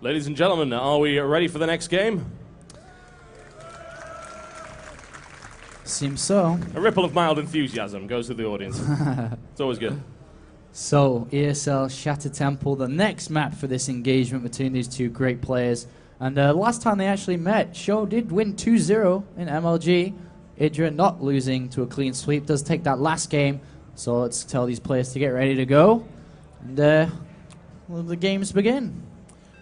Ladies and gentlemen, are we ready for the next game? Seems so. A ripple of mild enthusiasm goes to the audience. It's always good. So, ESL Shattered Temple, the next map for this engagement between these two great players. And last time they actually met, SjoW did win 2-0 in MLG. IdrA not losing to a clean sweep, does take that last game. So let's tell these players to get ready to go. And will the games begin?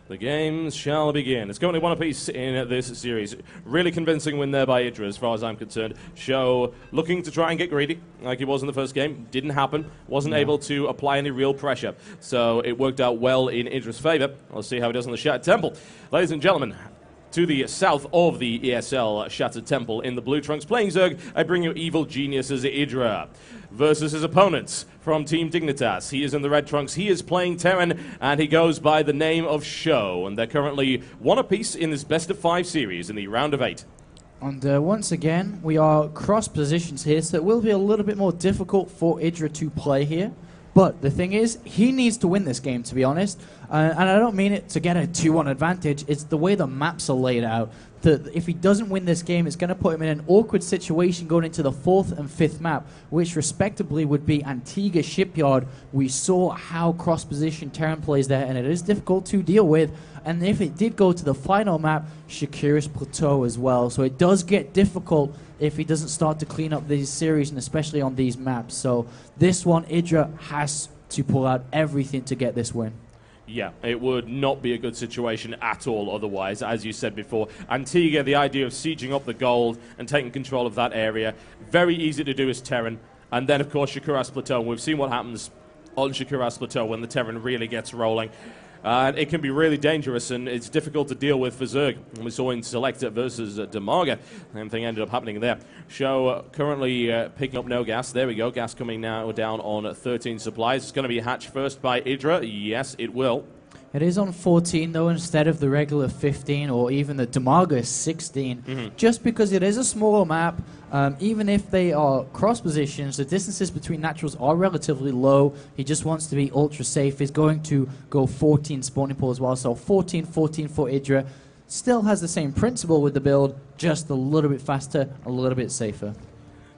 The games shall begin. It's currently one apiece in this series. Really convincing win there by IdrA as far as I'm concerned. SjoW looking to try and get greedy like he was in the first game. Didn't happen. Wasn't able to apply any real pressure. So it worked out well in IdrA's favor. Let's see how he does on the Shattered Temple. Ladies and gentlemen, to the south of the ESL Shattered Temple in the blue trunks playing Zerg, I bring you Evil Genius's IdrA versus his opponents from Team Dignitas. He is in the red trunks, he is playing Terran, and he goes by the name of SjoW, and they're currently one apiece in this best of 5 series in the round of 8. And once again, we are cross positions here, so it will be a little bit more difficult for IdrA to play here. But the thing is, he needs to win this game, to be honest. And I don't mean it to get a 2-1 advantage. It's the way the maps are laid out. That if he doesn't win this game, it's going to put him in an awkward situation going into the 4th and 5th map, which respectively would be Antigua Shipyard. We saw how cross-position Terran plays there, and it is difficult to deal with. And if it did go to the final map, Shakira's Plateau as well. So it does get difficult if he doesn't start to clean up these series, and especially on these maps. So this one, IdrA has to pull out everything to get this win. Yeah, it would not be a good situation at all otherwise, as you said before. Antigua, the idea of sieging up the gold and taking control of that area, very easy to do as Terran. And then, of course, Shakira's Plateau. We've seen what happens on Shakira's Plateau when the Terran really gets rolling. It can be really dangerous, and it's difficult to deal with for Zerg. We saw in Selector versus Demaga. Same thing ended up happening there. SjoW currently picking up no gas. There we go. Gas coming now down on 13 supplies. It's going to be hatched first by IdrA. Yes, it will. It is on 14, though, instead of the regular 15 or even the Demaga 16. Just because it is a smaller map, even if they are cross positions, the distances between naturals are relatively low. He just wants to be ultra safe. He's going to go 14 spawning pool as well, so 14 for IdrA. Still has the same principle with the build, just a little bit faster, a little bit safer.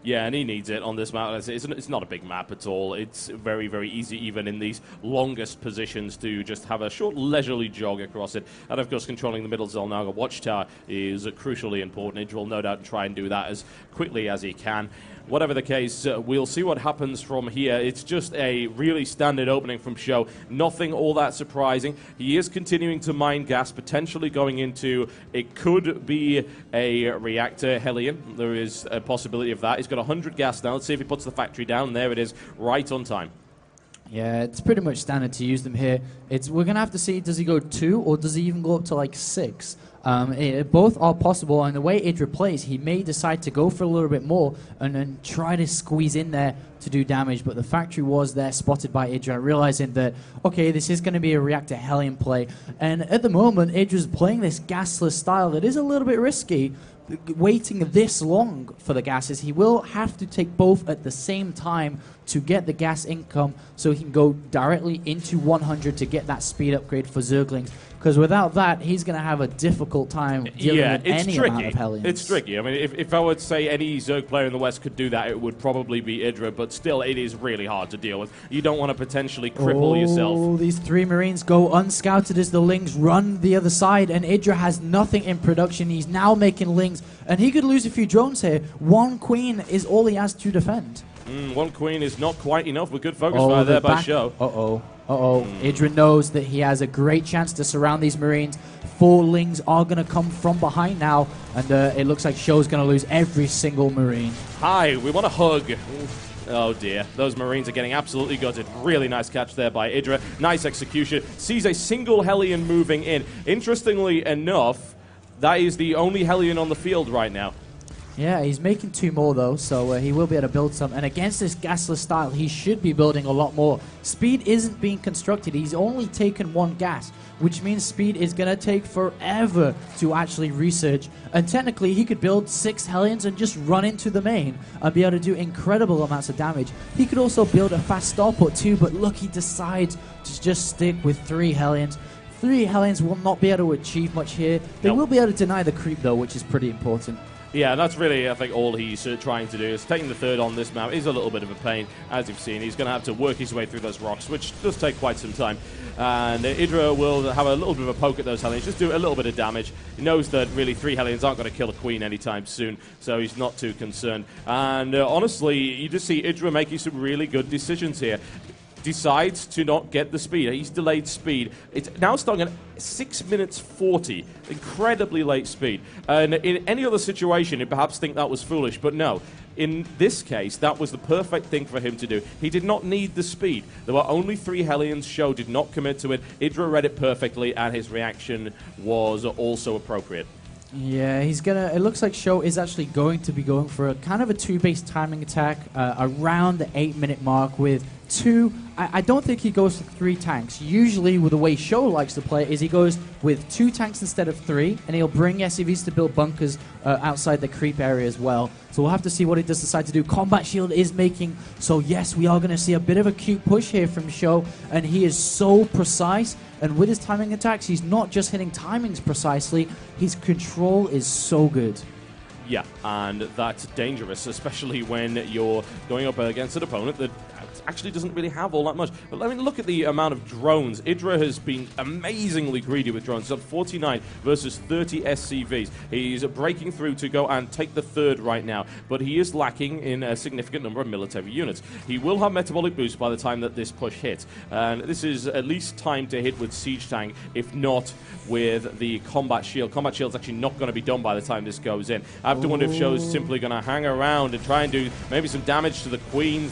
Yeah, and he needs it on this map. It's not a big map at all. It's very, very easy, even in these longest positions, to just have a short, leisurely jog across it. And, of course, controlling the middle Zelnaga watchtower is crucially important. IdrA will no doubt try and do that as quickly as he can. Whatever the case, we'll see what happens from here. It's just a really standard opening from SjoW. Nothing all that surprising. He is continuing to mine gas, potentially going into, it could be a reactor Hellion. There is a possibility of that. He's got 100 gas now. Let's see if he puts the factory down. There it is, right on time. Yeah, it's pretty much standard to use them here. We're going to have to see, does he go 2 or does he even go up to like 6? Both are possible, and the way IdrA plays, he may decide to go for a little bit more and then try to squeeze in there to do damage, but the factory was there, spotted by IdrA, realizing that, okay, this is going to be a reactor Hellion play, and at the moment, IdRA's playing this gasless style that is a little bit risky. Waiting this long for the gases, he will have to take both at the same time to get the gas income so he can go directly into 100 to get that speed upgrade for Zerglings. Because without that, he's going to have a difficult time dealing with any amount of Hellions. It's tricky. I mean, if I would say any Zerg player in the West could do that, it would probably be IdrA, but still, it is really hard to deal with. You don't want to potentially cripple yourself. Oh, these 3 Marines go unscouted as the Lings run the other side, and IdrA has nothing in production. He's now making Lings, and he could lose a few drones here. 1 Queen is all he has to defend. 1 Queen is not quite enough, but good focus fire there by SjoW. IdrA knows that he has a great chance to surround these Marines. 4 Lings are going to come from behind now, and it looks like SjoW's going to lose every single Marine. Hi, we want a hug. Oh dear, those Marines are getting absolutely gutted. Really nice catch there by IdrA. Nice execution. Sees a single Hellion moving in. Interestingly enough, that is the only Hellion on the field right now. Yeah, he's making 2 more, though, so he will be able to build some. And against this gasless style, he should be building a lot more. Speed isn't being constructed. He's only taken 1 gas, which means speed is going to take forever to actually research. And technically, he could build 6 Hellions and just run into the main and be able to do incredible amounts of damage. He could also build a fast starport too, but look, he decides to just stick with 3 Hellions. 3 Hellions will not be able to achieve much here. They will be able to deny the creep, though, which is pretty important. Yeah, that's really, I think, all he's trying to do. Is taking the third on this map is a little bit of a pain, as you've seen. He's going to have to work his way through those rocks, which does take quite some time. And IdrA will have a little bit of a poke at those Hellions, just do a little bit of damage. He knows that really 3 Hellions aren't going to kill a Queen anytime soon, so he's not too concerned. And honestly, you just see IdrA making some really good decisions here. Decides to not get the speed. He's delayed speed. It's now starting at 6 minutes 40. Incredibly late speed. And in any other situation, you'd perhaps think that was foolish, but no. In this case, that was the perfect thing for him to do. He did not need the speed. There were only 3 Hellions. SjoW did not commit to it. IdrA read it perfectly, and his reaction was also appropriate. Yeah, it looks like SjoW is actually going to be going for a kind of a 2-base timing attack around the 8-minute mark with 2. I don't think he goes for 3 tanks. Usually, with the way SjoW likes to play, is he goes with 2 tanks instead of 3, and he'll bring SCVs to build bunkers outside the creep area as well. So we'll have to see what he does decide to do. Combat Shield is making, so yes, we are going to see a bit of a cute push here from SjoW, and he is so precise. And with his timing attacks, he's not just hitting timings precisely, his control is so good. Yeah, and that's dangerous, especially when you're going up against an opponent that actually doesn't really have all that much. But I mean, look at the amount of drones. IdrA has been amazingly greedy with drones. He's on 49 versus 30 SCVs. He's breaking through to go and take the third right now, but he is lacking in a significant number of military units. He will have metabolic boost by the time that this push hits, and this is at least time to hit with Siege Tank, if not with the Combat Shield. Combat Shield's actually not going to be done by the time this goes in. I have to wonder if SjoW's simply going to hang around and try and do maybe some damage to the Queen,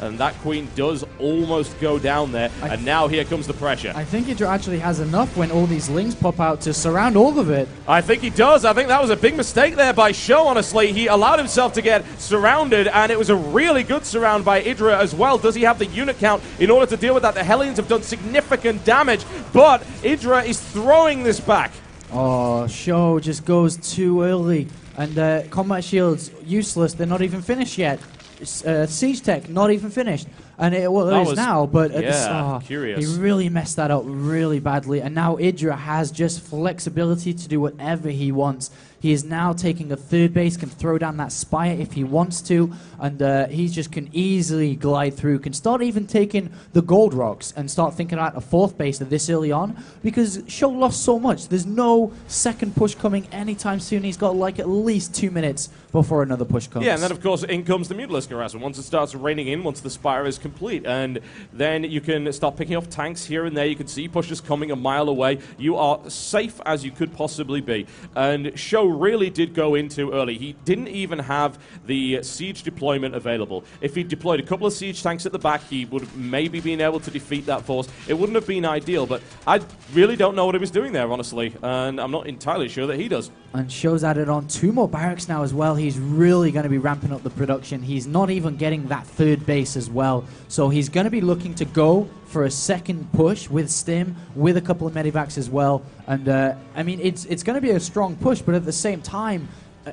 and that Queen does almost go down there, and now here comes the pressure. I think IdrA actually has enough when all these lings pop out to surround all of it. I think he does. I think that was a big mistake there by SjoW, honestly. He allowed himself to get surrounded, and it was a really good surround by IdrA as well. Does he have the unit count in order to deal with that? The Hellions have done significant damage, but IdrA is throwing this back. Oh, SjoW just goes too early, and Combat Shield's useless. They're not even finished yet. Siege Tech not even finished, and it is now, but curious. He really messed that up really badly, and now IdrA has just flexibility to do whatever he wants. He is now taking a third base, can throw down that spire if he wants to, and he just can easily glide through, can start even taking the gold rocks and start thinking about a fourth base this early on, because SjoW lost so much. There's no second push coming anytime soon. He's got like at least 2 minutes before another push comes. Yeah, and then of course in comes the Mutalisk harassment once it starts raining in, once the spire is complete, and then you can start picking off tanks here and there. You can see pushes coming a mile away. You are safe as you could possibly be, and SjoW really did go in too early. He didn't even have the siege deployment available. If he deployed a couple of siege tanks at the back, he would have maybe been able to defeat that force. It wouldn't have been ideal, but I really don't know what he was doing there, honestly, and I'm not entirely sure that he does. And SjoW's added on 2 more barracks now as well. He's really going to be ramping up the production. He's not even getting that third base as well. So he's going to be looking to go for a second push with Stim, with a couple of medivacs as well. And I mean, it's going to be a strong push, but at the same time,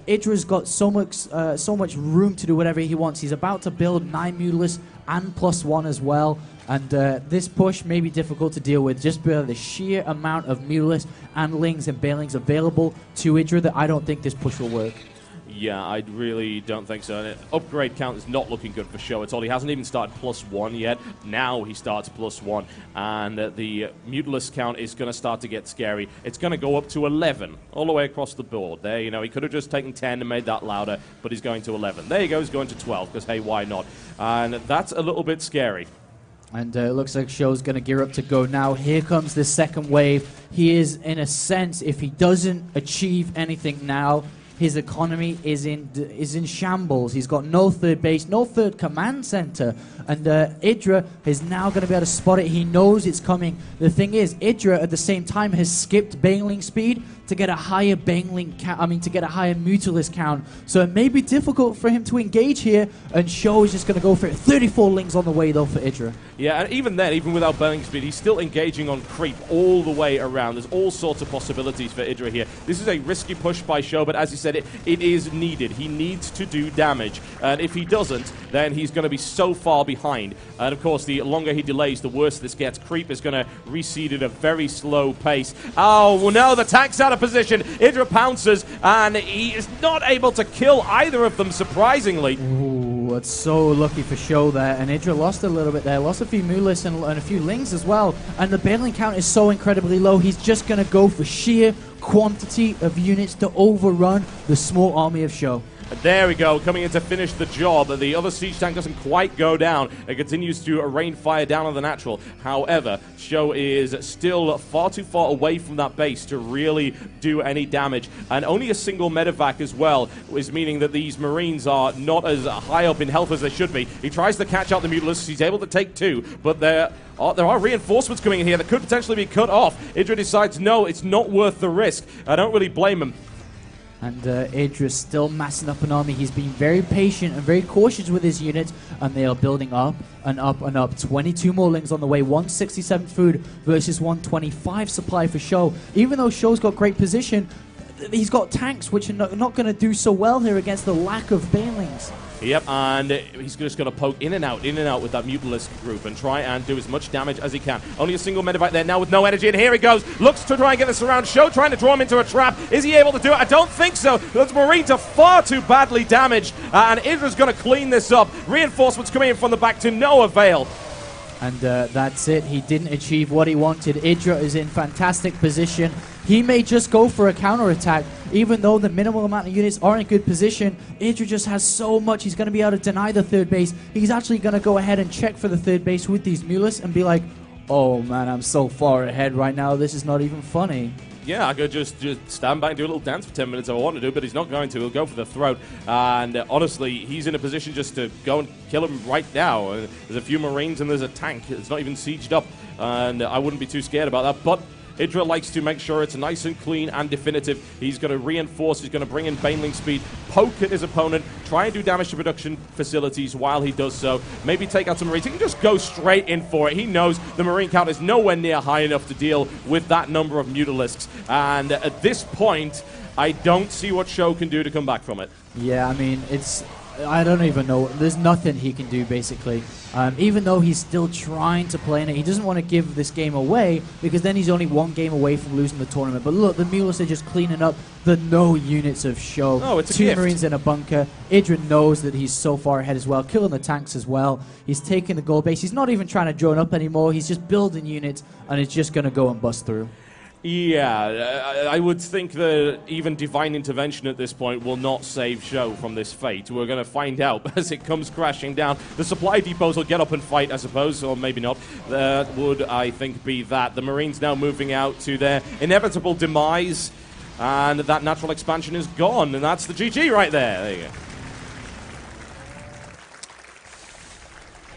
IdrA's got so much room to do whatever he wants. He's about to build 9 Mutalisks and +1 as well. And this push may be difficult to deal with just by the sheer amount of Mutalisks and Lings and Banelings available to IdrA that I don't think this push will work. Yeah, I really don't think so. And upgrade count is not looking good for SjoW at all. He hasn't even started +1 yet. Now he starts +1. And the Mutalisk count is going to start to get scary. It's going to go up to 11 all the way across the board. There, you know, he could have just taken 10 and made that louder, but he's going to 11. There you go, he's going to 12, because hey, why not? And that's a little bit scary. And it looks like SjoW's going to gear up to go now. Here comes the second wave. He is, in a sense, if he doesn't achieve anything now, his economy is in shambles. He's got no third base, no third command center, and IdrA is now going to be able to spot it. He knows it's coming. The thing is, IdrA at the same time has skipped Baneling speed to get a higher Baneling count. I mean, to get a higher Mutalisk count. So it may be difficult for him to engage here, and SjoW is just going to go for it. 34 Lings on the way though for IdrA. Yeah, and even then, even without Baneling speed, he's still engaging on creep all the way around. There's all sorts of possibilities for IdrA here. This is a risky push by SjoW, but as you said, said, it is needed. He needs to do damage. And if he doesn't, then he's going to be so far behind. And of course, the longer he delays, the worse this gets. Creep is going to recede at a very slow pace. Oh, well, no, the tank's out of position. IdrA pounces, and he is not able to kill either of them, surprisingly. Ooh, it's so lucky for SjoW there. And IdrA lost a little bit there. Lost a few Mulis and a few Lings as well. And the bailing count is so incredibly low. He's just going to go for sheer quantity of units to overrun the small army of SjoW. There we go, coming in to finish the job. The other siege tank doesn't quite go down. It continues to rain fire down on the natural. However, SjoW is still far too far away from that base to really do any damage. And only a single medevac as well, is meaning that these Marines are not as high up in health as they should be. He tries to catch out the Mutalisks. He's able to take 2, but there are reinforcements coming in here that could potentially be cut off. IdrA decides, no, it's not worth the risk. I don't really blame him. And IdrA's still massing up an army. He's being very patient and very cautious with his units, and they are building up and up and up. 22 more Lings on the way, 167 food versus 125 supply for SjoW. Even though SjoW's got great position, he's got tanks which are not going to do so well here against the lack of Banelings. Yep, and he's just going to poke in and out with that Mutalisk group and try and do as much damage as he can. Only a single medevac there now with no energy, and here he goes. Looks to try and get this around. SjoW trying to draw him into a trap. Is he able to do it? I don't think so. Those Marines are far too badly damaged, and IdrA's going to clean this up. Reinforcements coming in from the back to no avail. And that's it. He didn't achieve what he wanted. IdrA is in fantastic position. He may just go for a counterattack, even though the minimal amount of units are in good position. IdrA just has so much. He's going to be able to deny the third base. He's actually going to go ahead and check for the third base with these Mulis and be like, oh man, I'm so far ahead right now. This is not even funny. Yeah, I could just stand back and do a little dance for 10 minutes if I want to do, but he's not going to. He'll go for the throat. And honestly, he's in a position just to go and kill him right now. There's a few Marines and there's a tank. It's not even sieged up. And I wouldn't be too scared about that. But IdrA likes to make sure it's nice and clean and definitive. He's going to reinforce, he's going to bring in Baneling speed, poke at his opponent, try and do damage to production facilities while he does so. Maybe take out some Marines. He can just go straight in for it. He knows the Marine count is nowhere near high enough to deal with that number of Mutalisks. And at this point, I don't see what SjoW can do to come back from it. Yeah, I mean, I don't even know. There's nothing he can do, basically. Even though he's still trying to play in it, he doesn't want to give this game away, because then he's only one game away from losing the tournament. But look, the Mulis are just cleaning up the no units of SjoW. Oh, it's a 2 gift. Marines in a bunker. IdrA knows that he's so far ahead as well, killing the tanks as well. He's taking the gold base. He's not even trying to drone up anymore. He's just building units, and it's just going to go and bust through. Yeah, I would think that even divine intervention at this point will not save SjoW from this fate. We're going to find out as it comes crashing down. The supply depots will get up and fight, I suppose, or maybe not. That would, I think, be that. The Marines now moving out to their inevitable demise, and that natural expansion is gone, and that's the GG right there. There you go.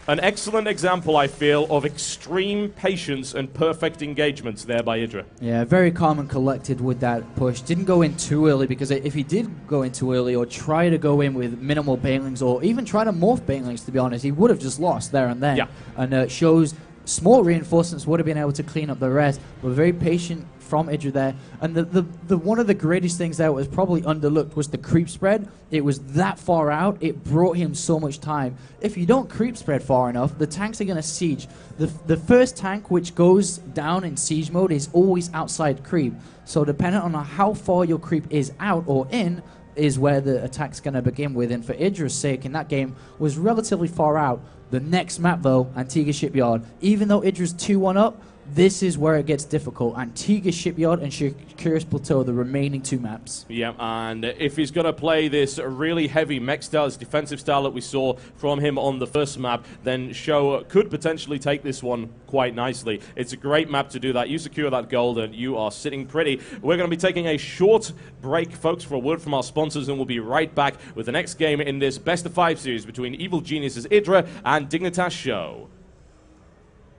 An excellent example, I feel, of extreme patience and perfect engagements there by IdrA. Yeah, very calm and collected with that push. Didn't go in too early, because if he did go in too early or try to go in with minimal Banelings or even try to morph Banelings, to be honest, he would have just lost there and then. Yeah. And SjoW's small reinforcements would have been able to clean up the rest, but very patient from IdrA there. And the one of the greatest things that was probably underlooked was the creep spread. It was that far out. It brought him so much time. If you don't creep spread far enough, the tanks are going to siege. The first tank which goes down in siege mode is always outside creep. So depending on how far your creep is out or in is where the attack's going to begin with. And for IdrA's sake, in that game, was relatively far out. The next map, though, Antigua Shipyard, even though IdrA's 2-1 up, this is where it gets difficult. Antigua Shipyard and Curious Plateau, the remaining 2 maps. Yeah, and if he's going to play this really heavy mech style, this defensive style that we saw from him on the first map, then SjoW could potentially take this one quite nicely. It's a great map to do that. You secure that gold and you are sitting pretty. We're going to be taking a short break, folks, for a word from our sponsors, and we'll be right back with the next game in this best of 5 series between Evil Geniuses IdrA and Dignitas SjoW.